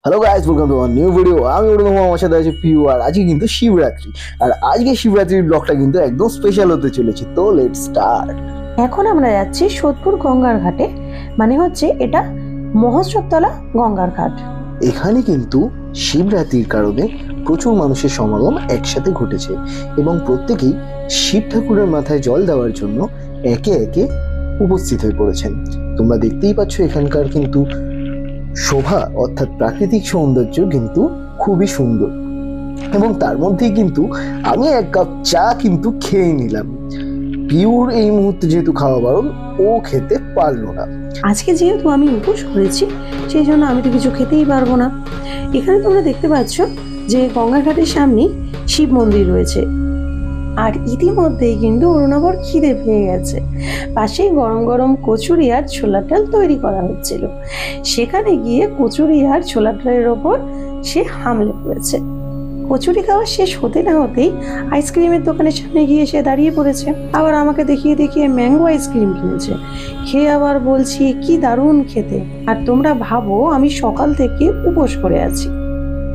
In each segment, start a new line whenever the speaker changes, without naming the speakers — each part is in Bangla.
Hello guys, welcome to our new video. আমি ওরকম আমার সাথে আছে পিউ। আর আজকে কিন্তু শিবরাত্রি, আর আজকে শিবরাত্রির ব্লগটা কিন্তু একদম স্পেশাল হতে চলেছে। তো লেটস স্টার্ট।
এখন আমরা যাচ্ছি সোদপুর গঙ্গার ঘাটে, মানে হচ্ছে এটা মহোৎসবতলা গঙ্গার ঘাট।
এখানে কিন্তু শিবরাত্রির কারণে প্রচুর মানুষের সমাগম একসাথে ঘটেছে এবং প্রত্যেকেই শিব ঠাকুরের মাথায় জল দেওয়ার জন্য একে একে উপস্থিত হয়ে পড়েছেন। তোমরা দেখতেই পাচ্ছ এখানকার কিন্তু শোভা অর্থাৎ প্রাকৃতিক সৌন্দর্য কিন্তু খুবই সুন্দর, এবং তার মধ্যেই কিন্তু আমি এক কাপ চা কিন্তু খেয়ে নিলাম। পিওর এই মুহূর্তে যেহেতু খাওয়া বারণ, ও খেতে পারলো না।
আজকে যেহেতু আমি উপোস করেছি, সেই জন্য আমি তো কিছু খেতেই পারবো না। এখানে তোমরা দেখতে পাচ্ছ যে গঙ্গার ঘাটের সামনে শিব মন্দির রয়েছে, আর ইতিমধ্যেই কিন্তু অরুণাবর খিদে পেয়ে গেছে। পাশেই গরম গরম কচুরি আর ছোলার ডাল তৈরি করা হচ্ছিল। সেখানে গিয়ে কচুরি আর ছোলার ডালের ওপর সে হামলে পড়েছে। কচুরি খাওয়া শেষ হতে না হতেই আইসক্রিমের দোকানের সামনে গিয়ে সে দাঁড়িয়ে পড়েছে। আবার আমাকে দেখিয়ে দেখিয়ে ম্যাঙ্গো আইসক্রিম কিনেছে। খেয়ে আবার বলছি কি দারুণ খেতে। আর তোমরা ভাবো আমি সকাল থেকে উপোস করে আছি।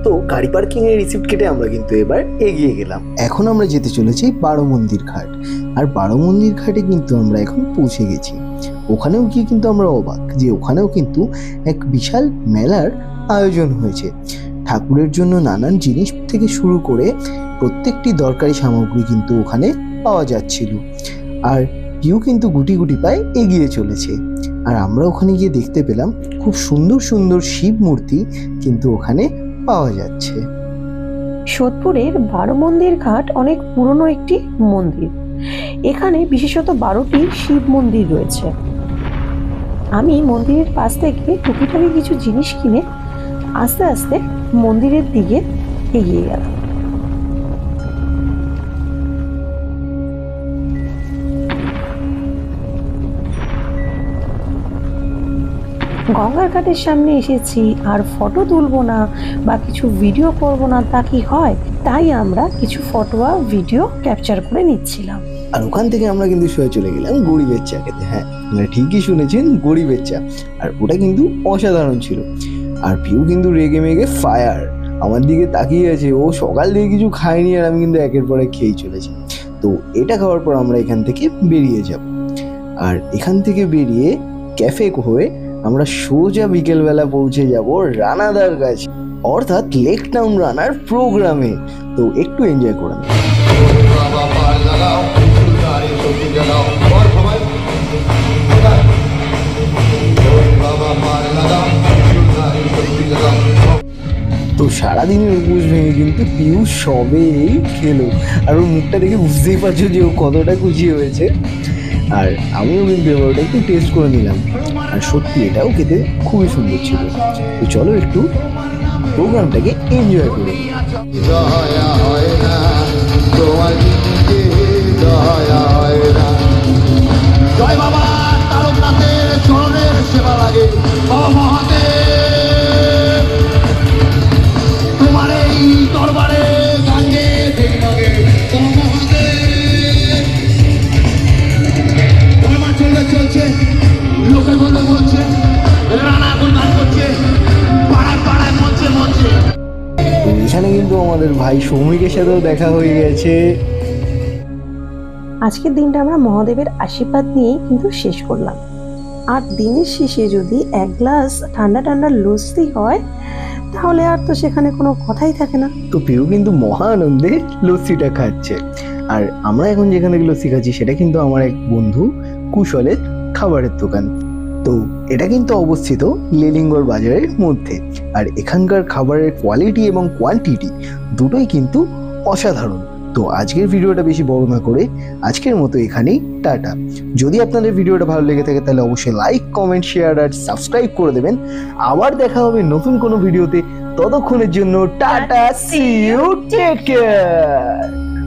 তো গাড়ি পার্কিং এর রিসিপ্ট কেটে আমরা কিন্তু এবার এগিয়ে গেলাম। এখন আমরা যেতে চলেছি বারো মন্দির ঘাট, আর বারো মন্দির ঘাটে কিন্তু আমরা এখন পৌঁছে গেছি। ওখানেও গিয়ে কিন্তু আমরা অবাক যে ওখানেও কিন্তু এক বিশাল মেলার আয়োজন হয়েছে। ঠাকুরের জন্য নানান জিনিস থেকে শুরু করে প্রত্যেকটি দরকারি সামগ্রী কিন্তু ওখানে পাওয়া যাচ্ছিল। আর পিউ কিন্তু গুটি গুটি পায়ে এগিয়ে চলেছে। আর আমরা ওখানে গিয়ে দেখতে পেলাম খুব সুন্দর সুন্দর শিব মূর্তি কিন্তু ওখানে পাওয়া যাচ্ছে।
সোদপুরের বারো মন্দির ঘাট অনেক পুরনো একটি মন্দির। এখানে বিশেষত 12টি শিব মন্দির রয়েছে। আমি মন্দিরের পাশ থেকে টুকিটাকি কিছু জিনিস কিনে আস্তে আস্তে মন্দিরের দিকে এগিয়ে গেলাম। গঙ্গার ঘাটের সামনে এসেছি, আর ফটো তুলবো না বা কিছু ভিডিও করবো না তা কি হয়, তাই আমরা কিছু ফটো আর ভিডিও ক্যাপচার করে নিচ্ছিলাম।
আর ওখান থেকে আমরা কিন্তু শুয়ে চলে গেলাম গরিবের চা খেতে। হ্যাঁ, আপনারা ঠিকই শুনেছেন, গরিবের চা। আর ওটা কিন্তু অসাধারণ ছিল। আর পিউ কিন্তু রেগে মেগে ফায়ার আমার দিকে তাকিয়ে আছে। ও সকাল থেকে কিছু খায়নি, আর আমি কিন্তু একের পর এক খেয়েই চলেছি। তো এটা খাওয়ার পর আমরা এখান থেকে বেরিয়ে যাব। আর এখান থেকে বেরিয়ে ক্যাফে হয়ে আমরা সোজা বিকেলবেলা পৌঁছে যাব রানাদার কাছে, অর্থাৎ লেক টাউন রানার প্রোগ্রামে। তো একটু এনজয় করে নেব। তো সারাদিনের উপোস ভেঙে কিন্তু পিউ সবেই খেলো, আর ওর মুখটা দেখে বুঝতেই পারছো যে ও কতটা খুশি হয়েছে। আর আমিও কিন্তু এবারটা একটু টেস্ট করে নিলাম, আর সত্যি এটাও খেতে খুবই সুন্দর ছিল। তো চলো একটু প্রোগ্রামটাকে এনজয় করি।
জয় বাবা তারকনাথের চরণের সেবা লাগে। বাবা মহাদেব তোমার এই দরবারে গাঙ্গে দেবী লাগে। বাবা মহাদেব আমার চলছে লোকের কথা বলছে, রানা গুণগান করছে, পাড়ায় পাড়ায় মঞ্চে মঞ্চে।
তো এখানে কিন্তু আমাদের ভাই সৌমিকের সাথেও দেখা হয়ে গেছে।
আজকের দিনটা আমরা মহাদেবের আশীর্বাদ নিয়েই কিন্তু শেষ করলাম। আর দিনের শেষে যদি এক গ্লাস ঠান্ডা ঠান্ডা লস্যি হয়, তাহলে আর তো সেখানে কোনো কথাই থাকে না।
তো পিউ কিন্তু মহা আনন্দে লস্যিটা খাচ্ছে। আর আমরা এখন যেখান থেকে লস্যি খাচ্ছি সেটা কিন্তু আমার এক বন্ধু কুশলের খাবারের দোকান। তো এটা কিন্তু অবস্থিত লেলিঙ্গর বাজারের মধ্যে। আর এখানকার খাবারের কোয়ালিটি এবং কোয়ান্টিটি দুটোই কিন্তু অসাধারণ। তো আজকের ভিডিওটা বেশি বড় না করে আজকের মতো এখানেই টাটা। যদি আপনাদের ভিডিওটা ভালো লেগে থাকে তাহলে অবশ্যই লাইক, কমেন্ট, শেয়ার আর সাবস্ক্রাইব করে দেবেন। আবার দেখা হবে নতুন কোনো ভিডিওতে। ততক্ষণের জন্য tata, see you, take care.